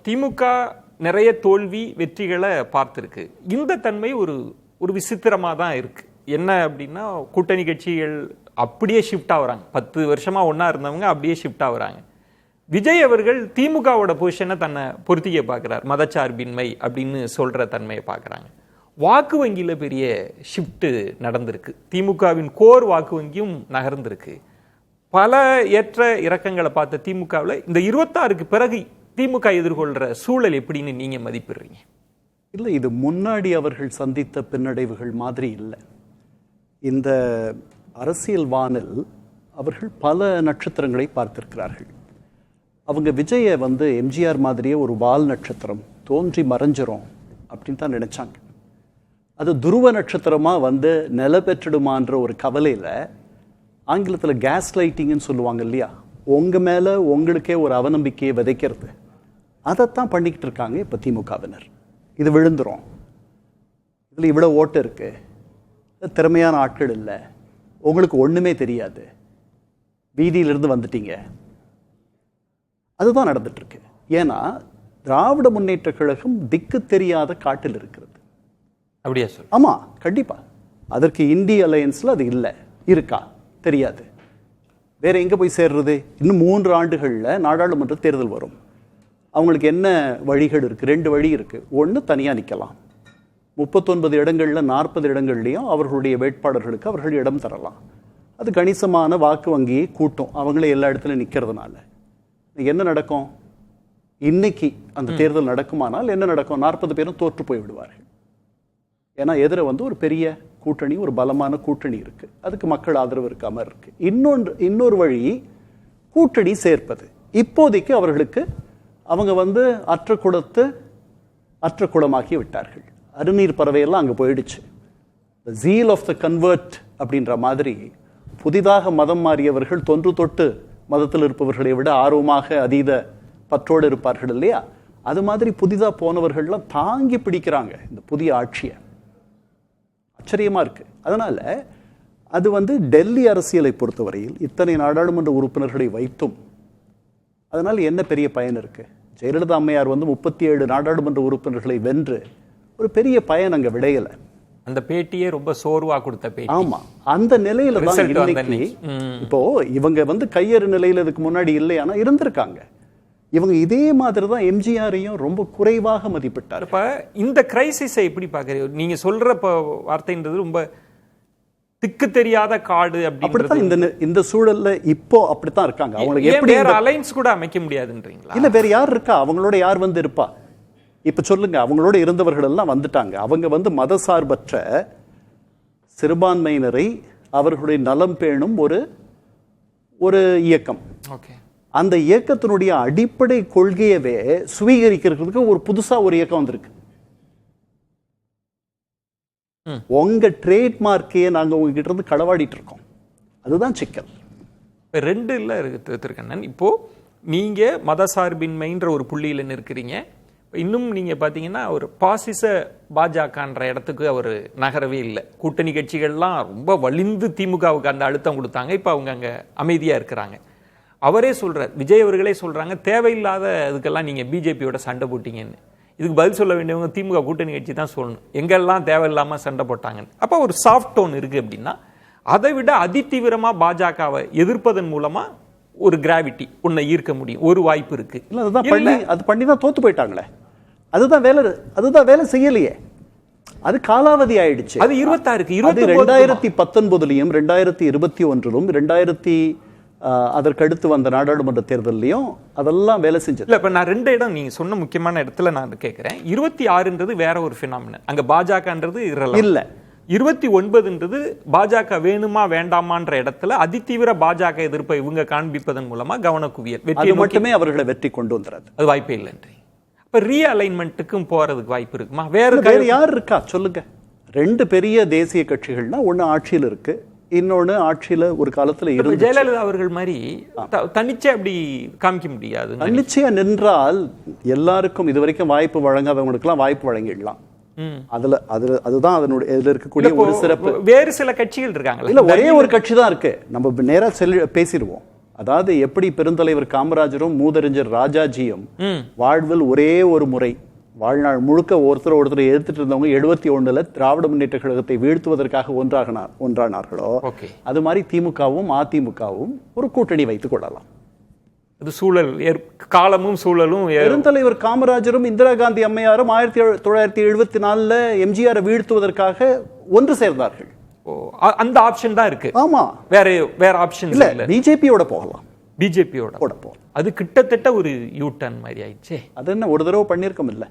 திமுக நிறைய தோல்வி வெற்றிகளை பார்த்துருக்கு. இந்த தன்மை ஒரு விசித்திரமாக தான் இருக்கு. என்ன அப்படின்னா, கூட்டணி கட்சிகள் அப்படியே ஷிஃப்ட் ஆகுறாங்க. 10 வருஷமா ஒன்னா இருந்தவங்க அப்படியே ஷிஃப்ட் ஆகுறாங்க. விஜய் அவர்கள் திமுகவோட பொசிஷனை தன்னை பொருத்திக்க பார்க்கிறார். மதச்சார்பின்மை அப்படின்னு சொல்ற தன்மையை பார்க்குறாங்க. வாக்கு வங்கியில பெரிய ஷிஃப்ட் நடந்திருக்கு. திமுகவின் கோர் வாக்கு வங்கியும் நகர்ந்திருக்கு. பல ஏற்ற இறக்கங்களை பார்த்த திமுகவில் இந்த 26க்கு பிறகு திமுக எதிர்கொள்ற சூழல் எப்படின்னு நீங்க மதிப்பிடுறீங்க? இல்லை, இது முன்னாடி அவர்கள் சந்தித்த பின்னடைவுகள் மாதிரி இல்லை. இந்த அரசியல் வானில் அவர்கள் பல நட்சத்திரங்களை பார்த்திருக்கிறார்கள். அவங்க விஜயை எம்ஜிஆர் மாதிரியே ஒரு வால் நட்சத்திரம் தோன்றி மறைஞ்சிரும் அப்படின்னு தான் நினைச்சாங்க. அது துருவ நட்சத்திரமாக நில பெற்றிடுமான்ற ஒரு கவலையில், ஆங்கிலத்தில் கேஸ் லைட்டிங்னு சொல்லுவாங்க இல்லையா, உங்கள் மேலே உங்களுக்கே ஒரு அவநம்பிக்கையை விதைக்கிறது, அதைத்தான் பண்ணிக்கிட்டு இருக்காங்க இப்போ திமுகவினர். இது விழுந்துரும், இதில் இவ்வளோ ஓட்டு இருக்கு, திறமையான ஆட்கள் இல்லை, உங்களுக்கு ஒன்றுமே தெரியாது, வீதியிலிருந்து வந்துட்டீங்க, அதுதான் நடந்துட்டு இருக்கு. ஏன்னா திராவிட முன்னேற்ற கழகம் திக்கு தெரியாத காட்டில் இருக்கிறது. அப்படியா சார்? ஆமா, கண்டிப்பா. அதற்கு இந்திய அலையன்ஸ்ல அது இல்லை, இருக்கா தெரியாது. வேற எங்க போய் சேர்றது? இன்னும் 3 ஆண்டுகள்ல நாடாளுமன்ற தேர்தல் வரும். அவங்களுக்கு என்ன வழிகள் இருக்கு? 2 வழி இருக்கு. ஒன்று, தனியா நிக்கலாம். 39 இடங்கள்ல 40 இடங்கள்லையும் அவர்களுடைய வேட்பாளர்களுக்கு அவர்கள் இடம் தரலாம். அது கணிசமான வாக்கு வங்கியை கூட்டும், அவங்களே எல்லா இடத்துலையும் நிற்கிறதுனால. என்ன நடக்கும்? இன்னைக்கு அந்த தேர்தல் நடக்குமானால் என்ன நடக்கும்? 40 பேரும் தோற்று போய் விடுவார்கள். ஏன்னா எதிர ஒரு பெரிய கூட்டணி, ஒரு பலமான கூட்டணி இருக்கு, அதுக்கு மக்கள் ஆதரவு இருக்காம இருக்கு. இன்னொரு வழி கூட்டணி சேர்ப்பது. இப்போதைக்கு அவர்களுக்கு அவங்க அற்ற குளமாக்கி விட்டார்கள். அருநீர் பறவையெல்லாம் அங்கே போயிடுச்சு. த ஜீல் ஆஃப் த கன்வெர்ட் அப்படின்ற மாதிரி புதிதாக மதம் மாறியவர்கள் தொன்று தொட்டு மதத்தில் இருப்பவர்களை விட ஆர்வமாக அதீத பற்றோடு இருப்பார்கள் இல்லையா, அது மாதிரி புதிதாக போனவர்கள்லாம் தாங்கி பிடிக்கிறாங்க இந்த புதிய ஆட்சியை. ஆச்சரியமா இருக்கு. அதனால அது டெல்லி அரசியலை பொறுத்தவரையில் இத்தனை நாடாளுமன்ற உறுப்பினர்களை வைத்தும் அதனால் என்ன பெரிய பயன் இருக்கு? ஜெயலலிதா அம்மையார் 37 நாடாளுமன்ற உறுப்பினர்களை வென்று ஒரு பெரிய பயன் அங்க விடையலை. அந்த பேட்டியே ரொம்ப சோர்வா கொடுத்த பேட்டி. ஆமா, அந்த நிலையில தான் இன்னைக்கு இப்போ இவங்க கையறு நிலையில இதுக்கு முன்னாடி இல்லையானா இருந்திருக்காங்க. இவங்க இதே மாதிரி தான் எம்ஜிஆரையும் ரொம்ப குறைவாக மதிப்பிட்டார். இப்ப இந்த கிரைசிஸை எப்படி பாக்குறீங்க? நீங்க சொல்ற வார்த்தைன்றது ரொம்ப திக்கு தெரியாத காடு. அப்படித்தான் இந்த சூழல்ல இப்போ அப்படித்தான் இருக்காங்க. அவங்களுக்கு எப்படி வேற அலைன்ஸ் கூட அமைக்க முடியாதுன்றீங்களா? இல்ல, வேற யார் இருக்கா? அவங்களோட யார் இருப்பா? இப்ப சொல்லுங்க, அவங்களோட இருந்தவர்கள் எல்லாம் வந்துட்டாங்க. அவங்க மதசார்பற்ற சிறுபான்மையினரை அவர்களுடைய நலம் பேணும் ஒரு இயக்கம். அந்த இயக்கத்தினுடைய அடிப்படை கொள்கையவே சுவீகரிக்கிறதுக்கு ஒரு புதுசா ஒரு இயக்கம் வந்திருக்கு. உங்க ட்ரேட்மார்க்கையே நாங்க உங்ககிட்ட இருந்து களவாடிட்டு இருக்கோம். அதுதான் சிக்கல். 2 இல்ல திருக்கண்ணன். இப்போ நீங்க மதசார்பின்மைன்ற ஒரு புள்ளியில நிற்கிறீங்க. இன்னும் நீங்க பாத்தீங்கன்னா ஒரு பாசிச பாஜகன்ற இடத்துக்கு அவர் நகரவே இல்லை. கூட்டணி கட்சிகள்லாம் ரொம்ப வலிந்து திமுகவுக்கு அந்த அழுத்தம் கொடுத்தாங்க. இப்ப அவங்க அங்க அமைதியா இருக்கிறாங்க. அவரே சொல்றார், விஜய் அவர்களே சொல்றாங்க, தேவையில்லாத இதுக்கெல்லாம் நீங்க பிஜேபியோட சண்டை போட்டீங்கன்னு. இதுக்கு பதில் சொல்ல வேண்டியவங்க திமுக கூட்டணி கட்சி தான் சொல்லணும், எங்கெல்லாம் தேவையில்லாம சண்டை போட்டாங்கன்னு. அப்ப ஒரு சாஃப்ட் டோன் இருக்கு அப்படின்னா, அதை விட அதிதீவிரமா பாஜகவை எதிர்ப்பதன் மூலமா ஒரு கிராவிட்டி உன்னை ஈர்க்க முடியும், ஒரு வாய்ப்பு இருக்கு. அது பண்ணி தான் தோத்து போயிட்டாங்களே. அதுதான் வேலை செய்யலையே. அது காலாவதி ஆயிடுச்சு. அது 26க்கு 2019 2021 அதற்கு அடுத்து வந்த நாடாளுமன்ற தேர்தலையும் அதெல்லாம் வேலை செஞ்சது. இல்ல, இப்ப நான் 2 இடம் நீங்க சொன்ன முக்கியமான இடத்துல நான் கேட்கிறேன். 26ன்றது வேற ஒரு பினாமினன், அங்க பாஜகன்றது இல்ல. 29ன்றது பாஜக வேணுமா வேண்டாமான்ற இடத்துல அதிதீவிர பாஜக எதிர்ப்பை இவங்க காண்பிப்பதன் மூலமா கவனக்குவியல் வெற்றி மட்டுமே அவர்களை வெற்றி கொண்டு வந்துறாரு. அது வாய்ப்பே இல்லைன்றீங்க. இப்ப ரீஅலைன்மெண்ட்டுக்கும் போறதுக்கு வாய்ப்பு இருக்குமா? வேற யார் இருக்கா சொல்லுங்க? 2 பெரிய தேசிய கட்சிகள்னா ஒண்ணு ஆட்சியில் இருக்கு, இன்னொன்னு ஆட்சியில ஒரு காலத்துல இருந்து. ஜெயலலிதா அவர்கள் மாதிரி தனிச்சே அப்படி காமிக்க முடியாது. தனிச்சையா நின்றால் எல்லாருக்கும் இதுவரைக்கும் வாய்ப்பு வழங்காதவங்களுக்கு எல்லாம் வாய்ப்பு வழங்கிடலாம். அதுதான் அதனுடைய இதுல இருக்கக்கூடிய ஒரு சிறப்பு. வேறு சில கட்சிகள் இருக்காங்க. இல்ல, ஒரே ஒரு கட்சி தான் இருக்கு. நம்ம நேரா பேசிடுவோம். அதாவது எப்படி பெருந்தலைவர் காமராஜரும் மூதறிஞர் ராஜாஜியும் ம் வாழ்வில் ஒரே ஒரு முறை வாழ்நாள் முழுக்க ஒருத்தர் எதிர்த்துட்டு இருந்தவங்க 71ல திராவிட முன்னேற்ற கழகத்தை வீழ்த்துவதற்காக ஒன்றானார்களோ ஓகே அது மாதிரி திமுகவும் அதிமுகவும் ஒரு கூட்டணி வைத்துக் கொள்ளலாம். அது சூழல் காலமும் சூழலும் பெருந்தலைவர் காமராஜரும் இந்திரா காந்தி அம்மையாரும் 1974ல எம்ஜிஆரை வீழ்த்துவதற்காக ஒன்று சேர்ந்தார்கள். அந்த ஆப்ஷன் தான் இருக்கு. ஆமா, வேற ஆப்ஷன் இல்ல. பிஜேபியோட போகலாம், பிஜேபியோட போகலாம். அது கிட்டத்தட்ட ஒரு யூ டர்ன் மாதிரி ஆயிடுச்சே. அது என்ன ஒரு தடவை பண்ணிருக்கோம் இல்ல.